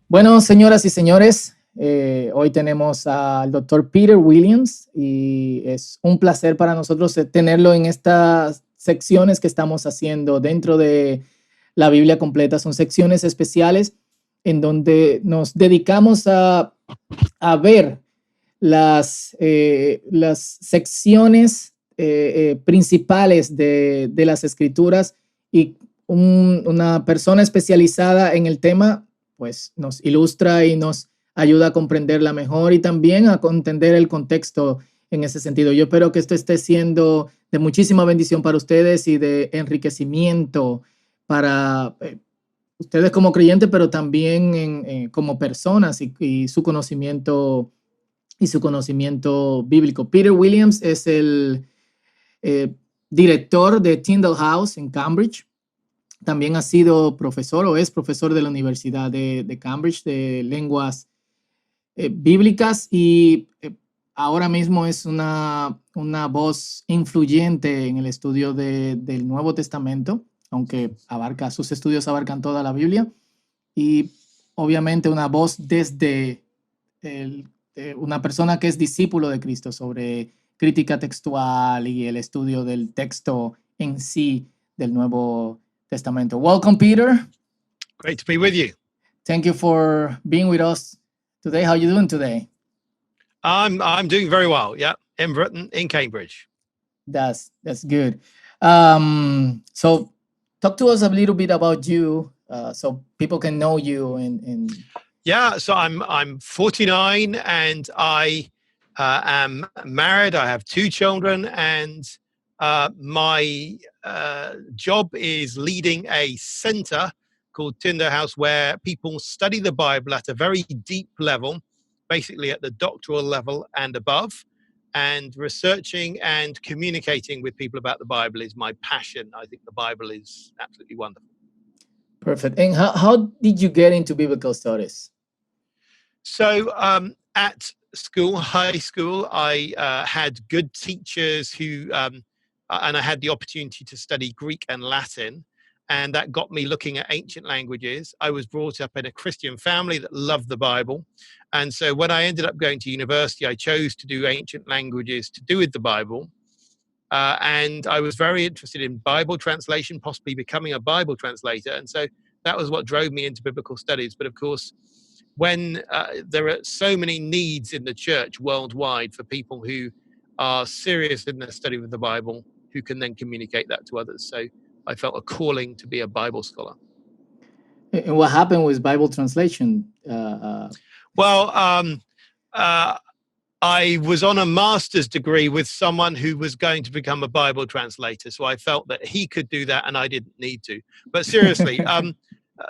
Bueno, señoras y señores, hoy tenemos al doctor Peter Williams y es un placer para nosotros tenerlo en estas secciones que estamos haciendo dentro de la Biblia completa. Son secciones especiales en donde nos dedicamos a ver las secciones principales de las escrituras y una persona especializada en el tema pues nos ilustra y nos ayuda a comprenderla mejor y también a entender el contexto en ese sentido. Yo espero que esto esté siendo de muchísima bendición para ustedes y de enriquecimiento para ustedes como creyentes, pero también como personas y su conocimiento bíblico. Peter Williams es el director de Tyndale House en Cambridge. También ha sido profesor o es profesor de la Universidad de Cambridge de lenguas bíblicas y ahora mismo es una voz influyente en el estudio del Nuevo Testamento, aunque sus estudios abarcan toda la Biblia, y obviamente una voz desde una persona que es discípulo de Cristo sobre crítica textual y el estudio del texto en sí del Nuevo Testamento. Welcome, Peter. Great to be with you. Thank you for being with us today. How are you doing today? I'm doing very well. Yeah, in Britain, in Cambridge. That's good. So talk to us a little bit about you, so people can know you. And yeah, so I'm 49 and I am married. I have 2 children, and my job is leading a center called Tyndale House, where people study the Bible at a very deep level, basically at the doctoral level and above. And researching and communicating with people about the Bible is my passion. I think the Bible is absolutely wonderful. Perfect. And how did you get into biblical studies? So at school, high school, I had good teachers who, and I had the opportunity to study Greek and Latin. And that got me looking at ancient languages. I was brought up in a Christian family that loved the Bible. And so when I ended up going to university, I chose to do ancient languages to do with the Bible. And I was very interested in Bible translation, possibly becoming a Bible translator. And so that was what drove me into biblical studies. But of course, when there are so many needs in the church worldwide for people who are serious in their study of the Bible, who can then communicate that to others. So I felt a calling to be a Bible scholar. And what happened with Bible translation? Well, I was on a master's degree with someone who was going to become a Bible translator. So I felt that he could do that and I didn't need to. But seriously,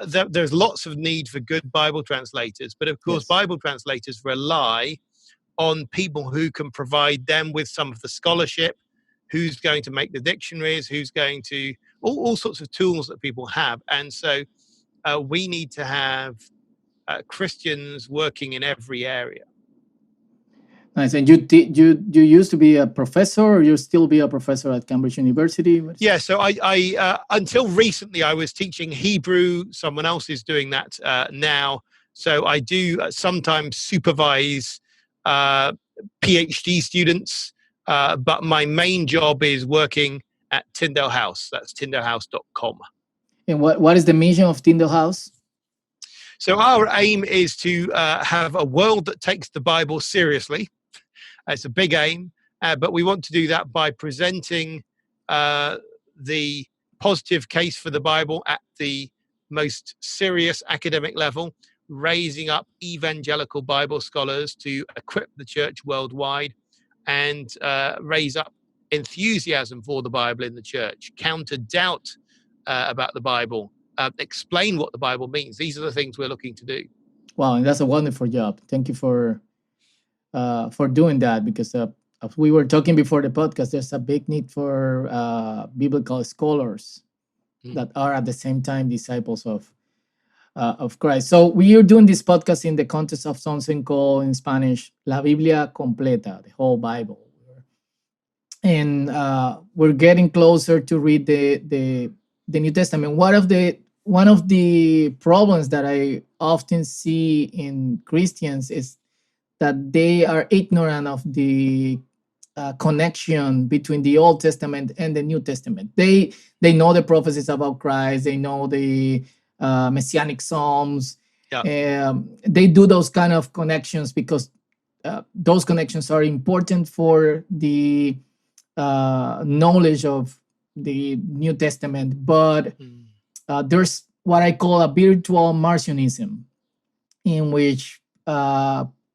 there's lots of need for good Bible translators. But of course, yes, Bible translators rely on people who can provide them with some of the scholarship, who's going to make the dictionaries, who's going to, all sorts of tools that people have. And so we need to have Christians working in every area. Nice. And you used to be a professor, or you still be a professor at Cambridge University? Yeah, so I until recently I was teaching Hebrew. Someone else is doing that now. So I do sometimes supervise PhD students, but my main job is working at Tyndale House. That's tyndalehouse.com. And what is the mission of Tyndale House? So our aim is to have a world that takes the Bible seriously. It's a big aim, but we want to do that by presenting the positive case for the Bible at the most serious academic level, raising up evangelical Bible scholars to equip the church worldwide, and raise up enthusiasm for the Bible in the church, counter doubt about the Bible, explain what the Bible means. These are the things we're looking to do. Wow, and that's a wonderful job. Thank you for doing that, because as we were talking before the podcast, there's a big need for biblical scholars that are at the same time disciples of Christ. So we are doing this podcast in the context of something called in Spanish La Biblia Completa, the whole Bible, and we're getting closer to read the New Testament. One of the problems that often see in Christians is that they are ignorant of the connection between the Old Testament and the New Testament. They know the prophecies about Christ. They know the messianic psalms. Yeah. They do those kind of connections because those connections are important for the knowledge of the New Testament. But there's what I call a virtual Marcionism, in which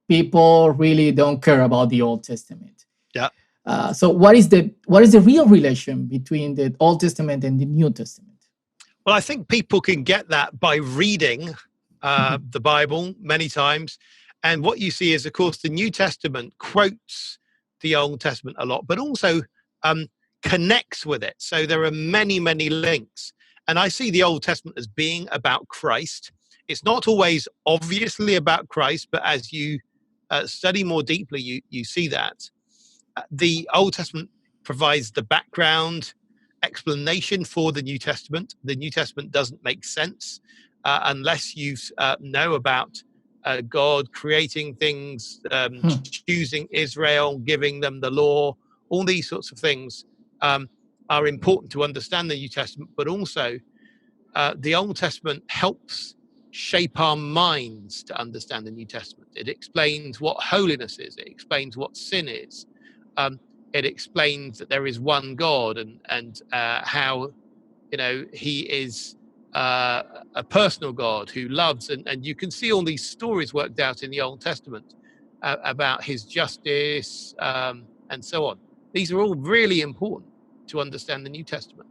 people really don't care about the Old Testament. Yeah. So what is the real relation between the Old Testament and the New Testament? Well, I think people can get that by reading the Bible many times. And what you see is, of course, the New Testament quotes the Old Testament a lot, but also connects with it. So there are many, many links. And I see the Old Testament as being about Christ. It's not always obviously about Christ, but as you study more deeply, you see that. The Old Testament provides the background explanation for the New Testament. The New Testament doesn't make sense unless you know about God creating things, choosing Israel, giving them the law. All these sorts of things are important to understand the New Testament, but also the Old Testament helps shape our minds to understand the New Testament. It explains what holiness is. It explains what sin is. It explains that there is one God and how he is a personal God who loves, and you can see all these stories worked out in the Old Testament about his justice and so on. These are all really important to understand the New Testament.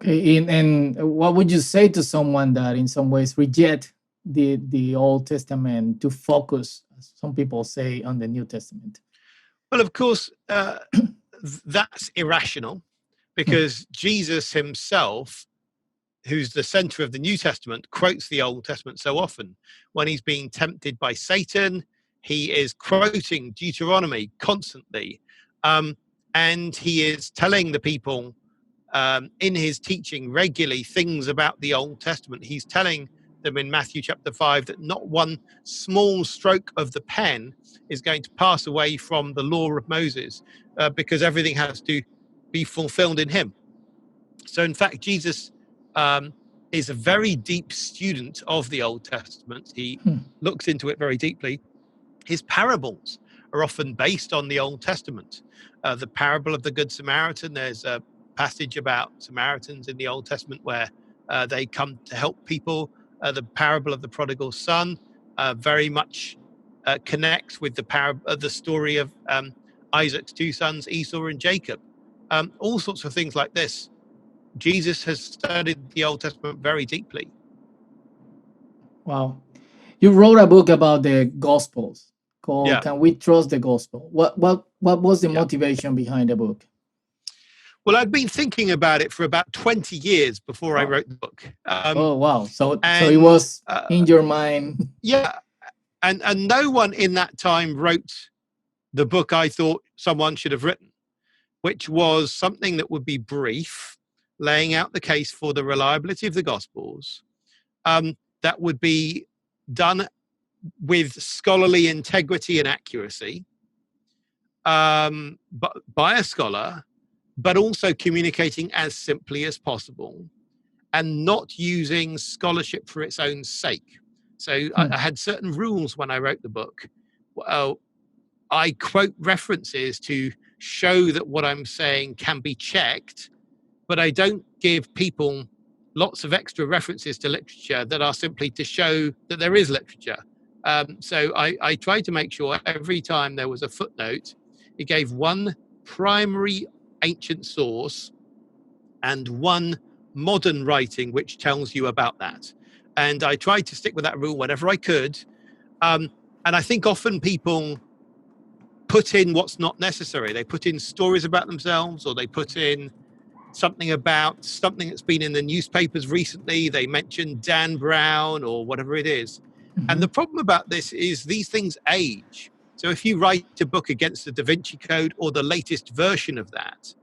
Okay, and what would you say to someone that in some ways reject the Old Testament to focus, as some people say, on the New Testament? Well, of course, that's irrational, because Jesus himself, who's the center of the New Testament, quotes the Old Testament so often. When he's being tempted by Satan, he is quoting Deuteronomy constantly. And he is telling the people in his teaching regularly things about the Old Testament. He's telling them in Matthew chapter 5 that not one small stroke of the pen is going to pass away from the law of Moses, because everything has to be fulfilled in him. So in fact, Jesus is a very deep student of the Old Testament. He looks into it very deeply. His parables are often based on the Old Testament. The parable of the Good Samaritan, there's a passage about Samaritans in the Old Testament where they come to help people. The parable of the prodigal son very much connects with the story of Isaac's two sons, Esau and Jacob. All sorts of things like this. Jesus has studied the Old Testament very deeply. Wow. You wrote a book about the Gospels called Can We Trust the Gospel? What was the motivation behind the book? Well, I'd been thinking about it for about 20 years before I wrote the book. Oh, wow. So it was in your mind. Yeah. And no one in that time wrote the book I thought someone should have written, which was something that would be brief, laying out the case for the reliability of the Gospels, that would be done with scholarly integrity and accuracy, but by a scholar, but also communicating as simply as possible and not using scholarship for its own sake. So I had certain rules when I wrote the book. I quote references to show that what I'm saying can be checked, but I don't give people lots of extra references to literature that are simply to show that there is literature. So I try to make sure every time there was a footnote, it gave one primary ancient source and one modern writing which tells you about that. And I tried to stick with that rule whenever I could. And I think often people put in what's not necessary. They put in stories about themselves, or they put in something about something that's been in the newspapers recently. They mention Dan Brown or whatever it is. And the problem about this is these things age. So if you write a book against the Da Vinci Code or the latest version of that,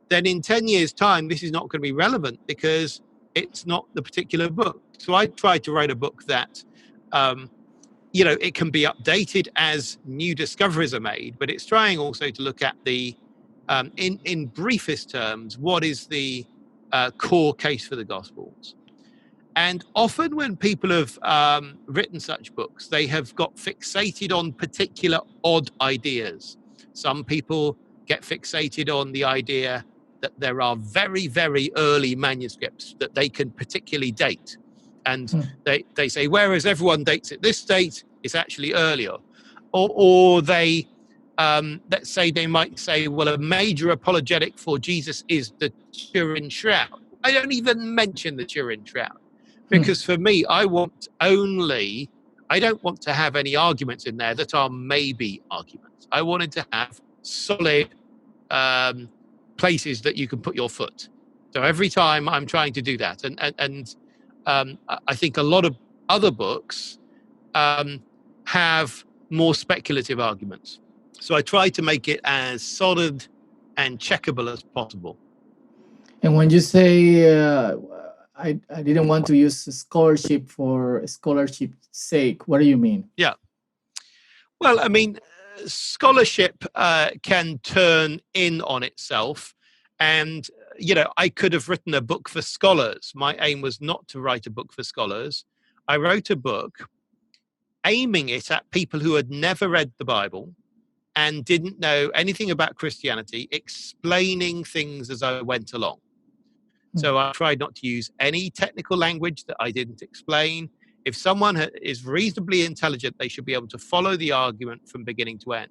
then in 10 years' time, this is not going to be relevant because it's not the particular book. So I tried to write a book that It can be updated as new discoveries are made, but it's trying also to look at the, in briefest terms, what is the core case for the Gospels. And often when people have written such books, they have got fixated on particular odd ideas. Some people get fixated on the idea that there are very, very early manuscripts that they can particularly date. And they say, whereas everyone dates it this date, it's actually earlier. Or they, let's say they might say, well, a major apologetic for Jesus is the Turin Shroud. I don't even mention the Turin Shroud. Because for me, I don't want to have any arguments in there that are maybe arguments. I wanted to have solid places that you can put your foot. So every time I'm trying to do that. And I think a lot of other books have more speculative arguments. So I try to make it as solid and checkable as possible. And when you say I didn't want to use scholarship for scholarship's sake, what do you mean? Yeah. Well, I mean, scholarship can turn in on itself. And, I could have written a book for scholars. My aim was not to write a book for scholars. I wrote a book aiming it at people who had never read the Bible and didn't know anything about Christianity, explaining things as I went along. So I tried not to use any technical language that I didn't explain. If someone is reasonably intelligent, they should be able to follow the argument from beginning to end.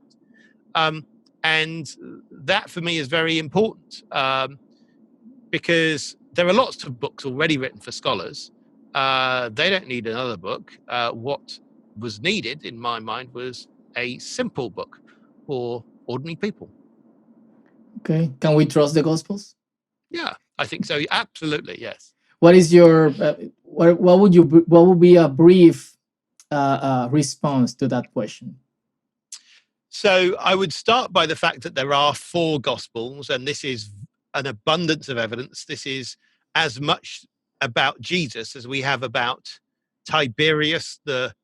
And that for me is very important because there are lots of books already written for scholars. They don't need another book. What was needed, in my mind, was a simple book for ordinary people. Okay. Can we trust the Gospels? Yeah, I think so. Absolutely, yes. What is your what would be a brief response to that question? So I would start by the fact that there are 4 Gospels, and this is an abundance of evidence. This is as much about Jesus as we have about Tiberius, the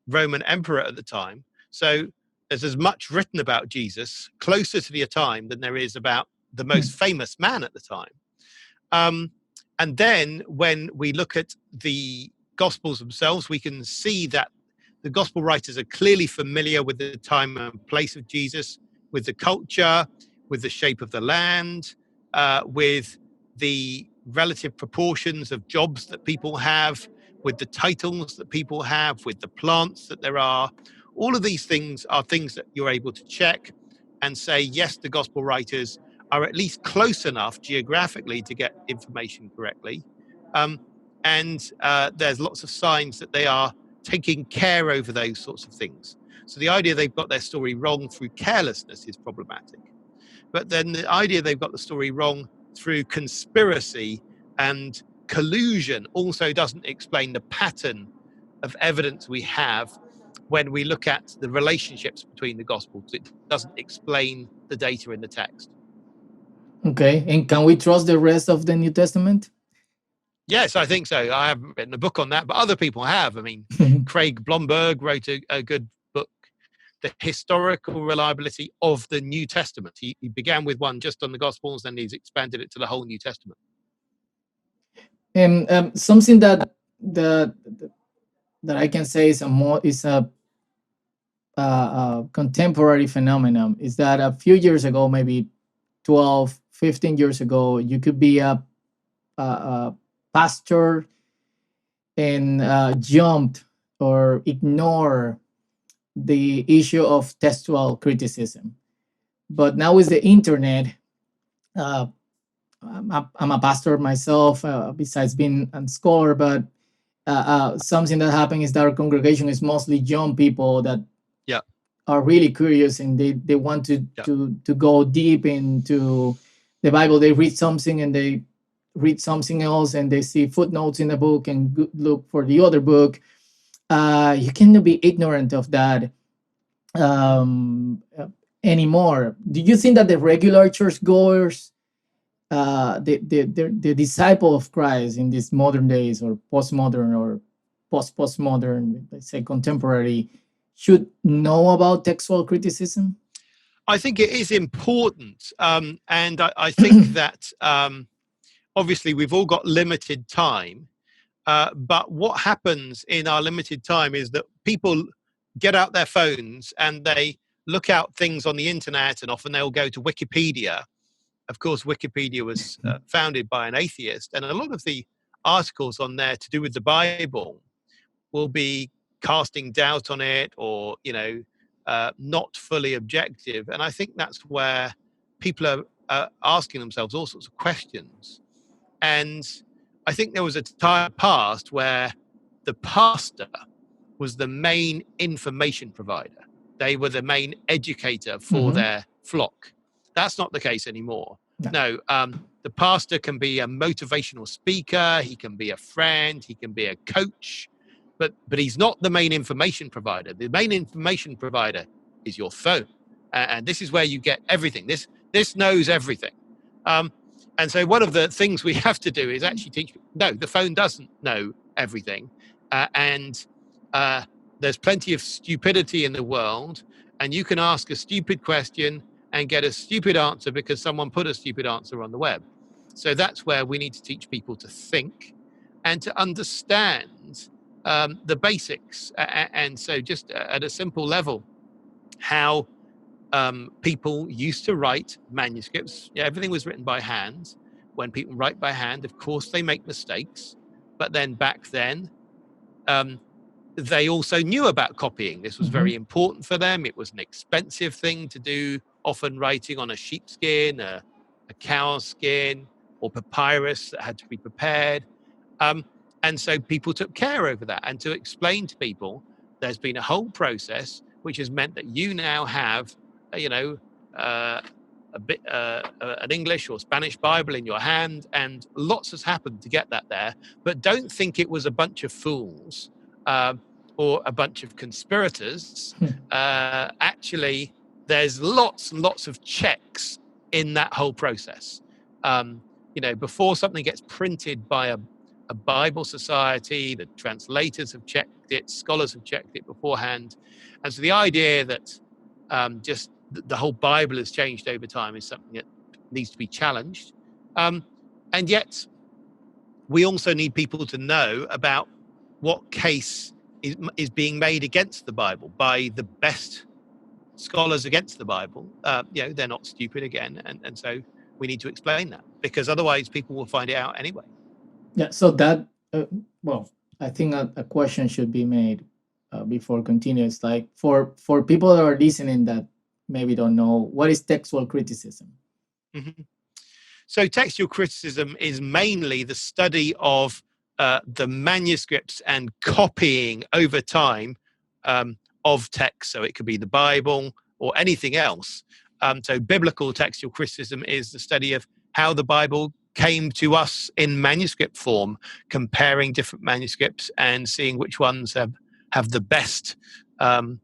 Roman emperor at the time. So there's as much written about Jesus closer to the time than there is about the most famous man at the time. And then when we look at the Gospels themselves, we can see that the Gospel writers are clearly familiar with the time and place of Jesus, with the culture, with the shape of the land, with the relative proportions of jobs that people have, with the titles that people have, with the plants that there are. All of these things are things that you're able to check and say, yes, the Gospel writers are at least close enough geographically to get information correctly. And there's lots of signs that they are taking care over those sorts of things. So the idea they've got their story wrong through carelessness is problematic. But then the idea they've got the story wrong through conspiracy and collusion also doesn't explain the pattern of evidence we have when we look at the relationships between the Gospels. It doesn't explain the data in the text. Okay. And can we trust the rest of the New Testament? Yes, I think so. I haven't written a book on that, but other people have. I mean, Craig Blomberg wrote a good book, The Historical Reliability of the New Testament. He began with one just on the Gospels, then he's expanded it to the whole New Testament. And something that I can say is a contemporary phenomenon is that a few years ago, maybe 12, 15 years ago, you could be a pastor and jumped or ignore the issue of textual criticism. But now with the internet, I'm a pastor myself, besides being a scholar, but something that happened is that our congregation is mostly young people that are really curious and they want to go deep into the Bible. They read something and they read something else and they see footnotes in the book and look for the other book. You cannot be ignorant of that anymore. Do you think that the regular churchgoers, the disciple of Christ in these modern days or postmodern or postmodern, let's say contemporary, should know about textual criticism? I think it is important, and I think that obviously we've all got limited time, but what happens in our limited time is that people get out their phones and they look out things on the internet, and often they'll go to Wikipedia. Of course, Wikipedia was founded by an atheist, and a lot of the articles on there to do with the Bible will be casting doubt on it, or not fully objective. And I think that's where people are asking themselves all sorts of questions. And I think there was a time past where the pastor was the main information provider. They were the main educator for their flock. That's not the case anymore. No, the pastor can be a motivational speaker. He can be a friend. He can be a coach. But he's not the main information provider. The main information provider is your phone. And this is where you get everything. This knows everything. And so one of the things we have to do is actually teach, no, the phone doesn't know everything. And there's plenty of stupidity in the world. And you can ask a stupid question and get a stupid answer because someone put a stupid answer on the web. So that's where we need to teach people to think and to understand the basics. And so just at a simple level, how people used to write manuscripts. Yeah, everything was written by hand. When people write by hand, of course, they make mistakes. But then back then, they also knew about copying. This was very important for them. It was an expensive thing to do, often writing on a sheepskin, a cow skin, or papyrus that had to be prepared. And so people took care over that. And to explain to people, there's been a whole process which has meant that you now have, an English or Spanish Bible in your hand, and lots has happened to get that there. But don't think it was a bunch of fools or a bunch of conspirators. Actually, there's lots and lots of checks in that whole process. Before something gets printed by a Bible society, the translators have checked it, scholars have checked it beforehand. And so the idea that just the whole Bible has changed over time is something that needs to be challenged. And yet we also need people to know about what case is being made against the Bible by the best scholars against the Bible. They're not stupid again. And so we need to explain that, because otherwise people will find it out anyway. Yeah, so that, I think a question should be made before continuing. It's like for people that are listening that maybe don't know, what is textual criticism? So textual criticism is mainly the study of the manuscripts and copying over time of text. So it could be the Bible or anything else. So biblical textual criticism is the study of how the Bible came to us in manuscript form, comparing different manuscripts and seeing which ones have the best, the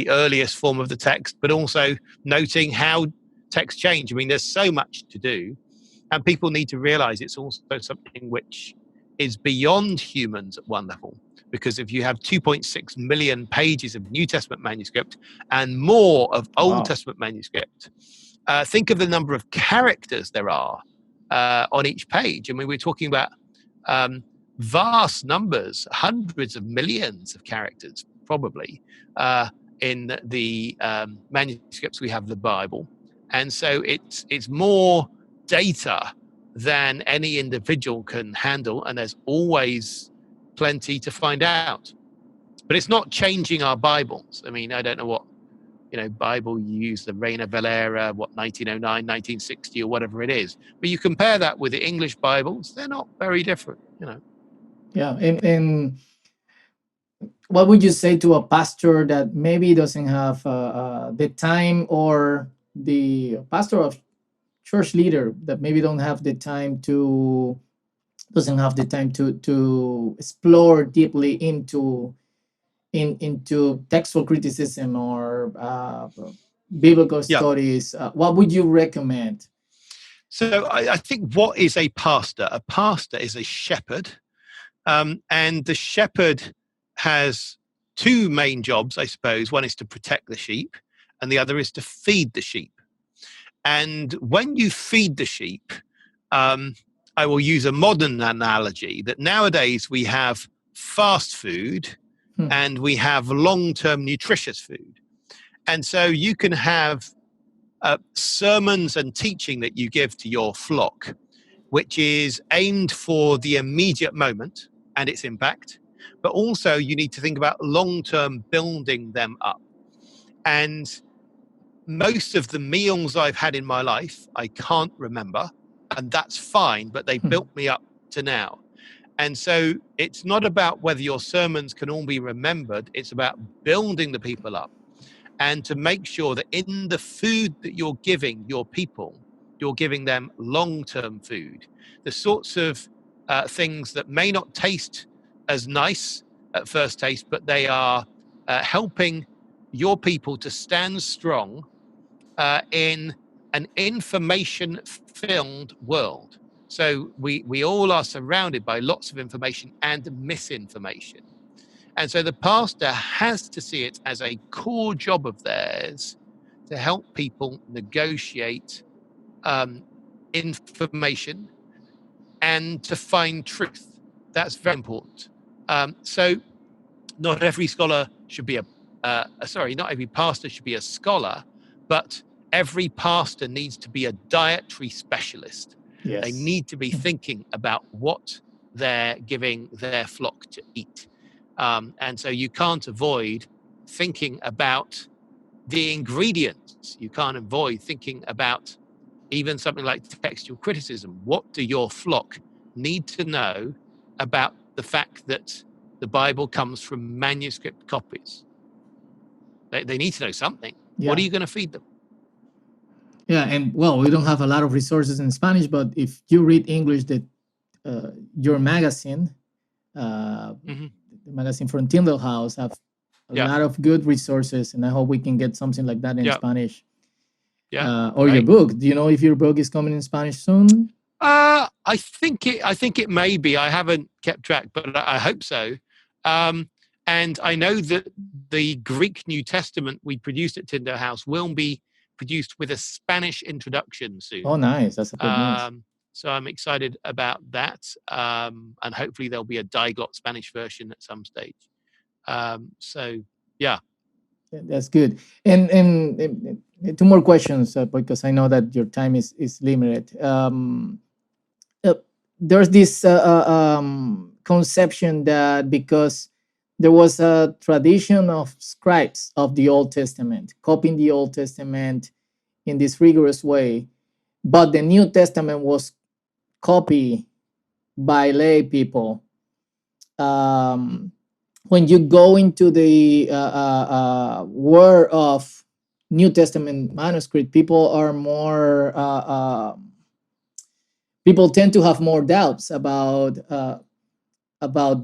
earliest form of the text, but also noting how text change. I mean, there's so much to do, and people need to realize it's also something which is beyond humans at one level. Because if you have 2.6 million pages of New Testament manuscript and more of Old Testament manuscript, think of the number of characters there are on each page. I mean, we're talking about vast numbers, hundreds of millions of characters, probably, in the manuscripts we have of the Bible. And so it's more data than any individual can handle, and there's always plenty to find out. But it's not changing our Bibles. I mean, I don't know what Bible you use, the Reina Valera, 1909, 1960, or whatever it is. But you compare that with the English Bibles, they're not very different, Yeah, and what would you say to a pastor that maybe doesn't have the time, or the pastor of church leader that maybe doesn't have the time to explore deeply into textual criticism or biblical studies? What would you recommend? So I think, what is a pastor? A pastor is a shepherd. And the shepherd has two main jobs, I suppose. One is to protect the sheep, and the other is to feed the sheep. And when you feed the sheep, I will use a modern analogy that nowadays we have fast food and we have long-term nutritious food. And so you can have sermons and teaching that you give to your flock, which is aimed for the immediate moment and its impact, but also you need to think about long-term building them up. And most of the meals I've had in my life, I can't remember, and that's fine, but they built me up to now. And so it's not about whether your sermons can all be remembered, it's about building the people up and to make sure that in the food that you're giving your people, you're giving them long-term food, the sorts of things that may not taste as nice at first taste, but they are helping your people to stand strong in an information-filled world. So we all are surrounded by lots of information and misinformation. And so the pastor has to see it as a core job of theirs to help people negotiate information and to find truth. That's very important. So not every scholar should be not every pastor should be a scholar, but every pastor needs to be a dietary specialist. Yes. They need to be thinking about what they're giving their flock to eat. And so you can't avoid thinking about the ingredients. You can't avoid thinking about even something like textual criticism. What do your flock need to know about the fact that the Bible comes from manuscript copies? They need to know something. Yeah. What are you going to feed them? Yeah, and well, we don't have a lot of resources in Spanish, but if you read English, your magazine, the magazine from Tyndale House, have a lot of good resources, and I hope we can get something like that in Spanish. Yeah. Or your book. Do you know if your book is coming in Spanish soon? I think it may be. I haven't kept track, but I hope so. And I know that the Greek New Testament we produced at Tyndale House will be produced with a Spanish introduction soon. Oh, nice. That's a good news. So I'm excited about that. And hopefully there'll be a diglot Spanish version at some stage. So, yeah. That's good. And two more questions, because I know that your time is limited. There's this conception that because there was a tradition of scribes of the Old Testament, copying the Old Testament in this rigorous way, but the New Testament was copied by lay people. When you go into the word of New Testament manuscript, people are more people tend to have more doubts about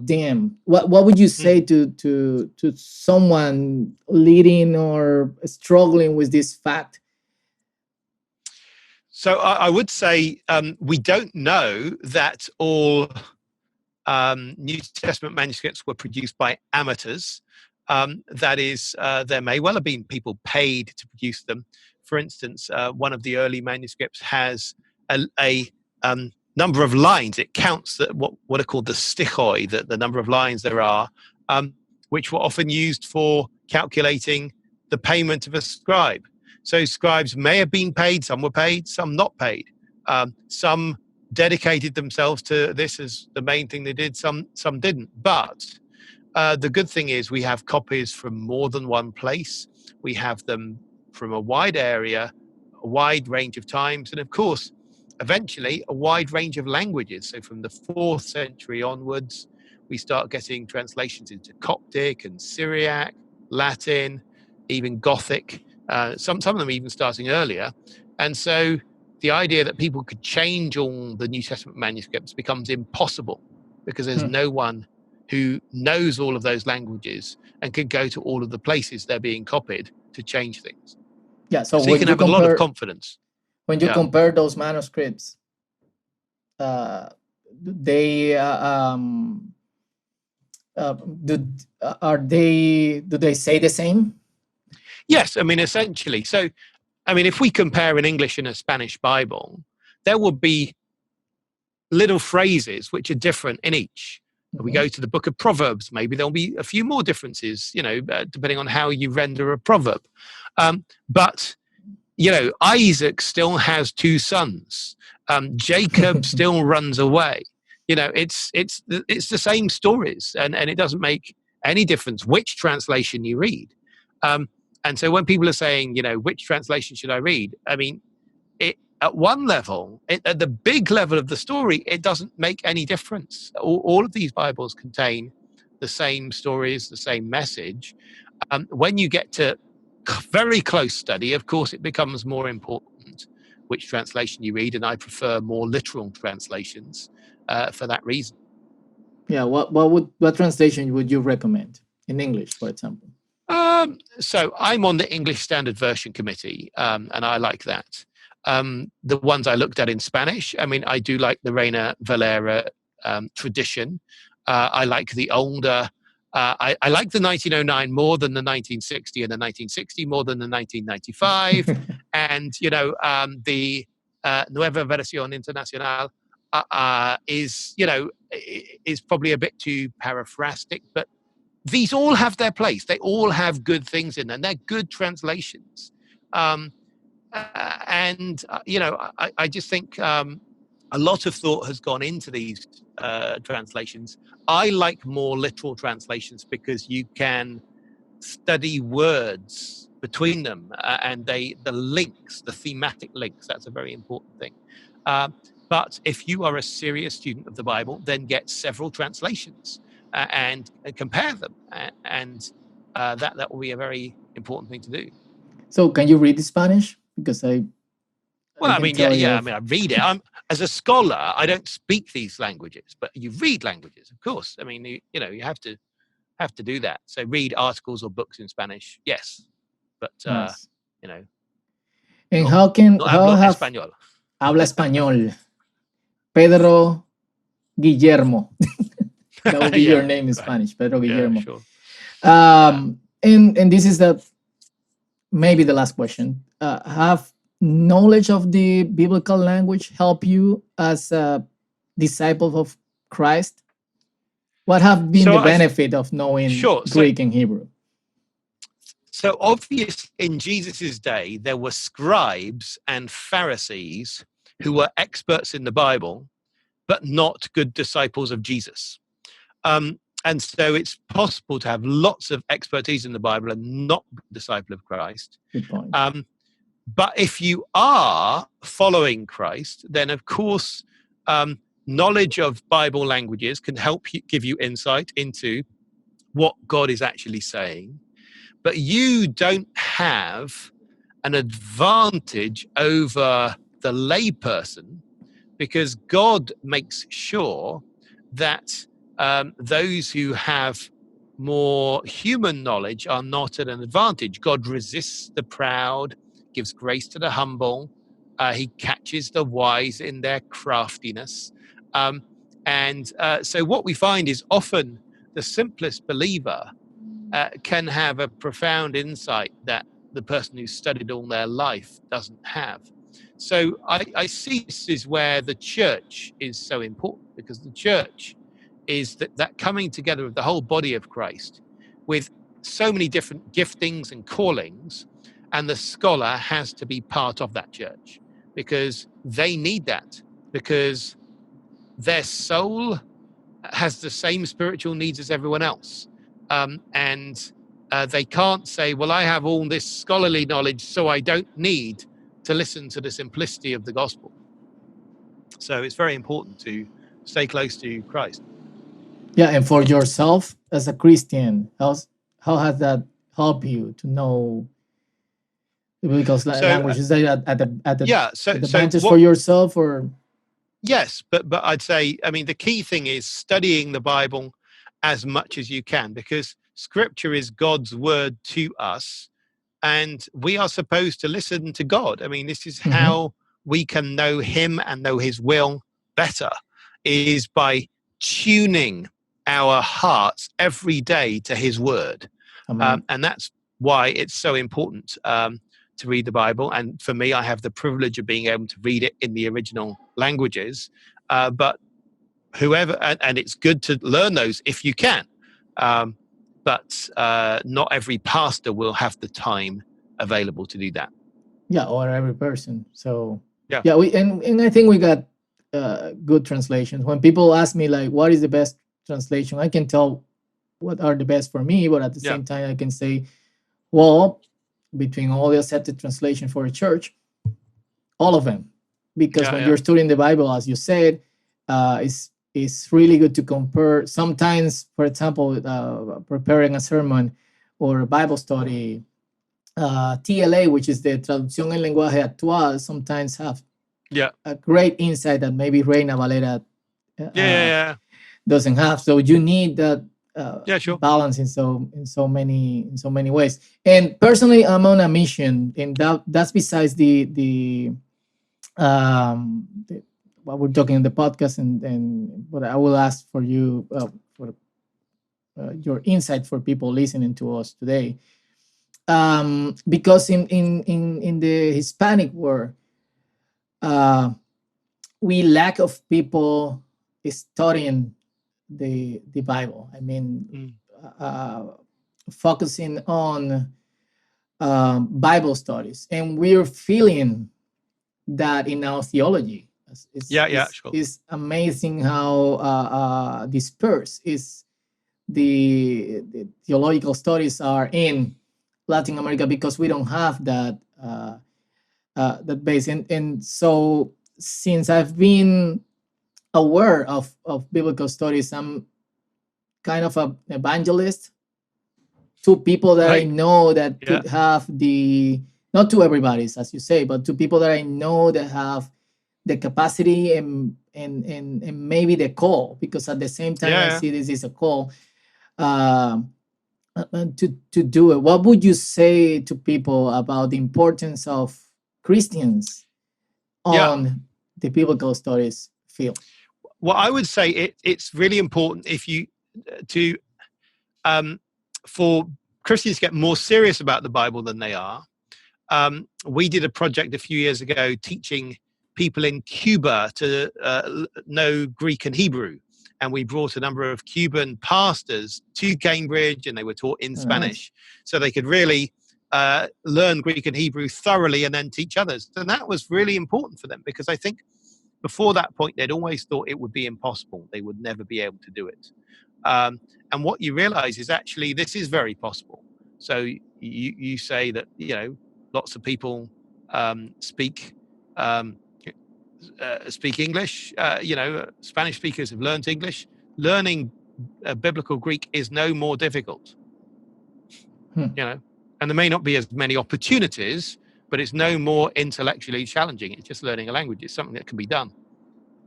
them. What would you say to someone leading or struggling with this fact? So I would say we don't know that all New Testament manuscripts were produced by amateurs. That is, there may well have been people paid to produce them. For instance, one of the early manuscripts has a number of lines. It counts what are called the stichoi, the number of lines there are, which were often used for calculating the payment of a scribe. So scribes may have been paid, some were paid, some not paid. Some dedicated themselves to this as the main thing they did, some didn't. But the good thing is we have copies from more than one place. We have them from a wide area, a wide range of times, and of course, eventually a wide range of languages. So from the 4th century onwards, we start getting translations into Coptic and Syriac, Latin, even Gothic, some of them even starting earlier. And so the idea that people could change all the New Testament manuscripts becomes impossible because there's no one who knows all of those languages and can go to all of the places they're being copied to change things. Yeah, so you can have a lot of confidence. When you compare those manuscripts, they do they say the same? Yes, I mean, essentially. So, I mean, if we compare an English and a Spanish Bible, there will be little phrases which are different in each. We go to the book of Proverbs, maybe there'll be a few more differences, depending on how you render a proverb. But, Isaac still has two sons. Jacob still runs away. It's the same stories, and it doesn't make any difference which translation you read. And so when people are saying, which translation should I read? I mean, at one level, at the big level of the story, it doesn't make any difference. All of these Bibles contain the same stories, the same message. When you get to very close study, of course, it becomes more important which translation you read, and I prefer more literal translations for that reason. Yeah, what translation would you recommend in English, for example? So I'm on the English Standard Version Committee, and I like that. The ones I looked at in Spanish, I mean, I do like the Reina Valera tradition. I like the older, I like the 1909 more than the 1960, and the 1960 more than the 1995. And, the Nueva Versión Internacional is probably a bit too paraphrastic, but these all have their place. They all have good things in them. They're good translations. I just think a lot of thought has gone into these translations. I like more literal translations because you can study words between them and the links, the thematic links. That's a very important thing. But if you are a serious student of the Bible, then get several translations and compare them, and that will be a very important thing to do. So, can you read the Spanish? Because I mean, I mean, I read it. As a scholar, I don't speak these languages, but you read languages, of course. I mean, you have to do that. So read articles or books in Spanish, yes, but nice. no And hablo español. Habla español. Pedro Guillermo. That would be your name in Spanish, Pedro Guillermo. Sure. And this is maybe the last question. Have knowledge of the biblical language help you as a disciple of Christ? What have been the benefit of knowing Greek and Hebrew? So obviously in Jesus's day, there were scribes and Pharisees who were experts in the Bible, but not good disciples of Jesus. And so it's possible to have lots of expertise in the Bible and not be a disciple of Christ. Good point. But if you are following Christ, then of course, knowledge of Bible languages can help you, give you insight into what God is actually saying. But you don't have an advantage over the layperson, because God makes sure that those who have more human knowledge are not at an advantage. God resists the proud, gives grace to the humble. He catches the wise in their craftiness. So what we find is often the simplest believer can have a profound insight that the person who's studied all their life doesn't have. So I see this is where the church is so important, because the church is that coming together of the whole body of Christ with so many different giftings and callings, and the scholar has to be part of that church because they need that, because their soul has the same spiritual needs as everyone else. They can't say, well, I have all this scholarly knowledge, so I don't need to listen to the simplicity of the gospel. So it's very important to stay close to Christ. Yeah, and for yourself as a Christian, how has that helped you to know the biblical language? Is that at the advantage for yourself, or? Yes, but I'd say, I mean, the key thing is studying the Bible as much as you can, because Scripture is God's word to us, and we are supposed to listen to God. I mean, this is how we can know Him and know His will better, is by tuning our hearts every day to his word. Amen. And that's why it's so important to read the Bible. And for me, I have the privilege of being able to read it in the original languages. But whoever, and it's good to learn those if you can. But not every pastor will have the time available to do that. Yeah, or every person. So Yeah. and I think we got good translations. When people ask me like, what is the best translation, I can tell what are the best for me, but at the same time, I can say, well, between all the accepted translation for a church, all of them, because when you're studying the Bible, as you said, it's really good to compare. Sometimes, for example, preparing a sermon or a Bible study, TLA, which is the Traducción en Lenguaje Actual, sometimes have a great insight that maybe Reina Valera doesn't have. So you need that balance in so many ways. And personally, I'm on a mission, and that's besides the what we're talking in the podcast, and but I will ask for you for your insight for people listening to us today. Because in the Hispanic world, we lack of people studying the Bible. I mean, focusing on Bible studies, and we're feeling that in our theology. It's amazing how dispersed is the theological studies are in Latin America, because we don't have that that base. And so since I've been aware of biblical studies, I'm kind of an evangelist to people that I know that could have not to everybody's, as you say, but to people that I know that have the capacity and maybe the call, because at the same time I see this is a call to do it. What would you say to people about the importance of Christians on the biblical studies field? Well, I would say it's really important for Christians to get more serious about the Bible than they are. We did a project a few years ago teaching people in Cuba to know Greek and Hebrew. And we brought a number of Cuban pastors to Cambridge, and they were taught in Spanish. So they could really learn Greek and Hebrew thoroughly and then teach others. And that was really important for them, because I think before that point, they'd always thought it would be impossible. They would never be able to do it. And what you realize is actually this is very possible. So you say that, lots of people speak English. Spanish speakers have learned English. Learning biblical Greek is no more difficult. And there may not be as many opportunities, but it's no more intellectually challenging. It's just learning a language. It's something that can be done.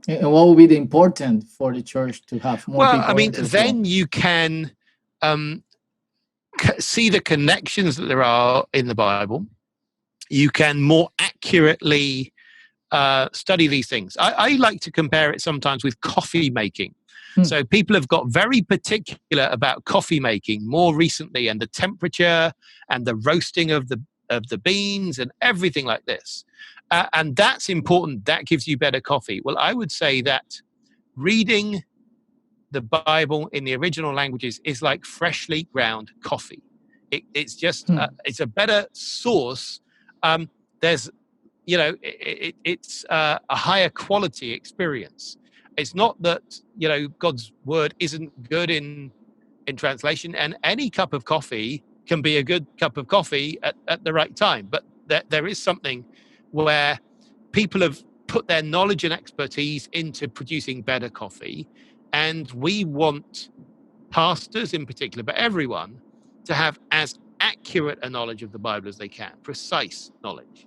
And what would be the important for the church to have more people? Well, I mean, then you can see the connections that there are in the Bible. You can more accurately study these things. I like to compare it sometimes with coffee making. So people have got very particular about coffee making more recently, and the temperature and the roasting of the beans and everything like this. And that's important. That gives you better coffee. Well, I would say that reading the Bible in the original languages is like freshly ground coffee. It's just it's a better source. There's it's a higher quality experience. It's not that God's word isn't good in translation, and any cup of coffee can be a good cup of coffee at the right time. But there is something where people have put their knowledge and expertise into producing better coffee, and we want pastors in particular, but everyone, to have as accurate a knowledge of the Bible as they can, precise knowledge.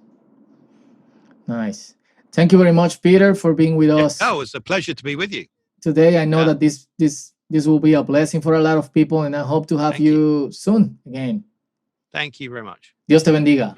Nice. Thank you very much, Peter, for being with us. Oh, it's a pleasure to be with you today. I know that this will be a blessing for a lot of people, and I hope to have you soon again. Thank you very much. Dios te bendiga.